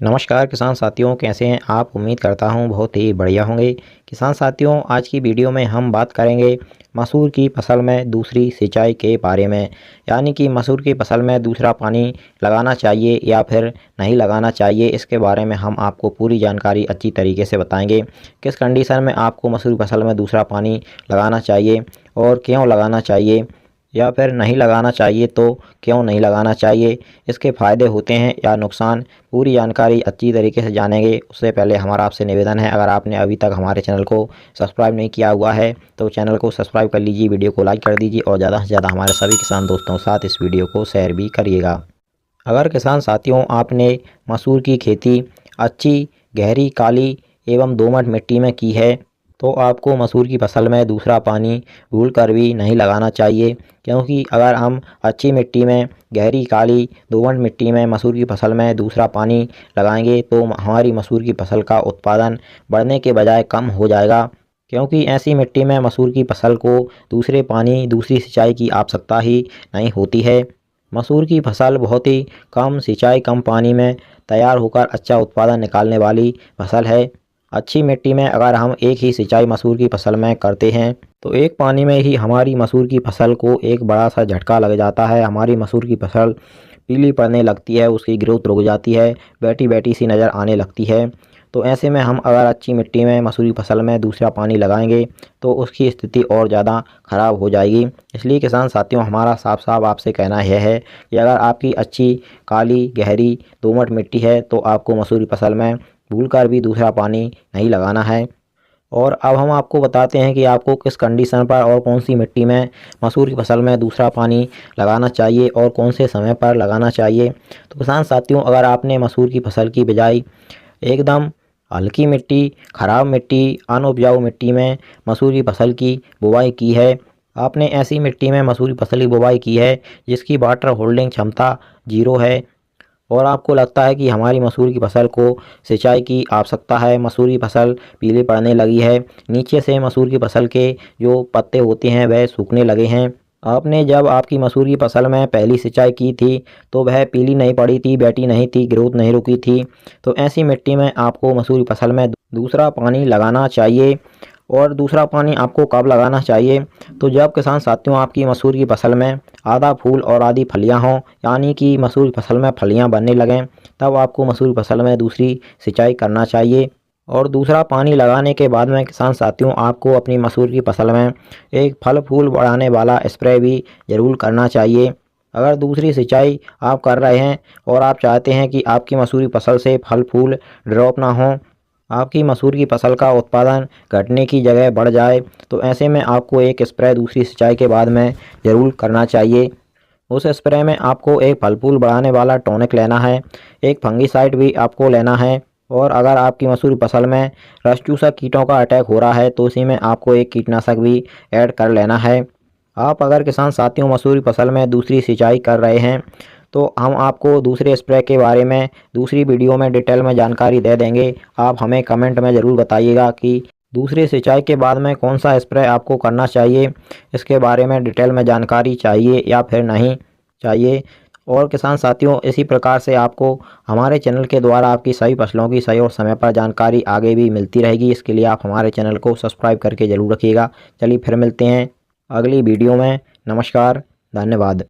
नमस्कार किसान साथियों, कैसे हैं आप। उम्मीद करता हूं बहुत ही बढ़िया होंगे। किसान साथियों, आज की वीडियो में हम बात करेंगे मसूर की फसल में दूसरी सिंचाई के बारे में। यानी कि मसूर की फसल में दूसरा पानी लगाना चाहिए या फिर नहीं लगाना चाहिए, इसके बारे में हम आपको पूरी जानकारी अच्छी तरीके से बताएंगे। किस कंडीशन में आपको मसूर की फसल में दूसरा पानी लगाना चाहिए और क्यों लगाना चाहिए, या फिर नहीं लगाना चाहिए तो क्यों नहीं लगाना चाहिए, इसके फ़ायदे होते हैं या नुकसान, पूरी जानकारी अच्छी तरीके से जानेंगे। उससे पहले हमारा आपसे निवेदन है, अगर आपने अभी तक हमारे चैनल को सब्सक्राइब नहीं किया हुआ है तो चैनल को सब्सक्राइब कर लीजिए, वीडियो को लाइक कर दीजिए और ज़्यादा से ज़्यादा हमारे सभी किसान दोस्तों के साथ इस वीडियो को शेयर भी करिएगा। अगर किसान साथियों आपने मसूर की खेती अच्छी गहरी काली एवं दोमट मिट्टी में की है तो आपको मसूर की फसल में दूसरा पानी भूल कर भी नहीं लगाना चाहिए, क्योंकि अगर हम अच्छी मिट्टी में गहरी काली दोमट मिट्टी में मसूर की फसल में दूसरा पानी लगाएंगे तो हमारी मसूर की फसल का उत्पादन बढ़ने के बजाय कम हो जाएगा, क्योंकि ऐसी मिट्टी में मसूर की फसल को दूसरे पानी दूसरी सिंचाई की आवश्यकता ही नहीं होती है। मसूर की फसल बहुत ही कम सिंचाई कम पानी में तैयार होकर अच्छा उत्पादन निकालने वाली फसल है। अच्छी मिट्टी में अगर हम एक ही सिंचाई मसूर की फसल में करते हैं तो एक पानी में ही हमारी मसूर की फसल को एक बड़ा सा झटका लग जाता है। हमारी मसूर की फसल पीली पड़ने लगती है, उसकी ग्रोथ रुक जाती है, बैठी बैठी सी नज़र आने लगती है। तो ऐसे में हम अगर अच्छी मिट्टी में मसूर की फसल में दूसरा पानी लगाएंगे तो उसकी स्थिति और ज़्यादा ख़राब हो जाएगी। इसलिए किसान साथियों, हमारा साफ साफ आपसे कहना यह है कि अगर आपकी अच्छी काली गहरी दोमट मिट्टी है तो आपको मसूर की फसल में भूलकर भी दूसरा पानी नहीं लगाना है। और अब हम आपको बताते हैं कि आपको किस कंडीशन पर और कौन सी मिट्टी में मसूर की फसल में दूसरा पानी लगाना चाहिए और कौन से समय पर लगाना चाहिए। तो किसान साथियों, अगर आपने मसूर की फसल की बिजाई एकदम हल्की मिट्टी, ख़राब मिट्टी, अनउपजाऊ मिट्टी में मसूर की फसल की बुवाई की है, आपने ऐसी मिट्टी में मसूर की फसल की बुवाई की है जिसकी वाटर होल्डिंग क्षमता 0 है और आपको लगता है कि हमारी मसूर की फसल को सिंचाई की आवश्यकता है, मसूर की फसल पीली पड़ने लगी है, नीचे से मसूर की फसल के जो पत्ते होते हैं वह सूखने लगे हैं। आपने जब आपकी मसूर की फसल में पहली सिंचाई की थी तो वह पीली नहीं पड़ी थी, बैठी नहीं थी, ग्रोथ नहीं रुकी थी। तो ऐसी मिट्टी में आपको मसूर की फसल में दूसरा पानी लगाना चाहिए। और दूसरा पानी आपको कब लगाना चाहिए, तो जब किसान साथियों आपकी मसूर की फसल में आधा फूल और आधी फलियां हों, यानी कि मसूर की फसल में फलियां बनने लगें, तब आपको मसूर की फसल में दूसरी सिंचाई करना चाहिए। और दूसरा पानी लगाने के बाद में किसान साथियों आपको अपनी मसूर की फसल में एक फल फूल बढ़ाने वाला स्प्रे भी ज़रूर करना चाहिए। अगर दूसरी सिंचाई आप कर रहे हैं और आप चाहते हैं कि आपकी मसूर की फसल से फल फूल ड्रॉप ना हो, आपकी मसूर की फसल का उत्पादन घटने की जगह बढ़ जाए, तो ऐसे में आपको एक स्प्रे दूसरी सिंचाई के बाद में ज़रूर करना चाहिए। उस स्प्रे में आपको एक फल फूल बढ़ाने वाला टॉनिक लेना है, एक फंगीसाइड भी आपको लेना है। और अगर आपकी मसूर की फसल में रस चूसक कीटों का अटैक हो रहा है तो उसी में आपको एक कीटनाशक भी ऐड कर लेना है। आप अगर किसान साथियों मसूर की फसल में दूसरी सिंचाई कर रहे हैं तो हम आपको दूसरे स्प्रे के बारे में दूसरी वीडियो में डिटेल में जानकारी दे देंगे। आप हमें कमेंट में ज़रूर बताइएगा कि दूसरी सिंचाई के बाद में कौन सा स्प्रे आपको करना चाहिए, इसके बारे में डिटेल में जानकारी चाहिए या फिर नहीं चाहिए। और किसान साथियों, इसी प्रकार से आपको हमारे चैनल के द्वारा आपकी सभी फसलों की सही और समय पर जानकारी आगे भी मिलती रहेगी। इसके लिए आप हमारे चैनल को सब्सक्राइब करके ज़रूर रखिएगा। चलिए फिर मिलते हैं अगली वीडियो में। नमस्कार, धन्यवाद।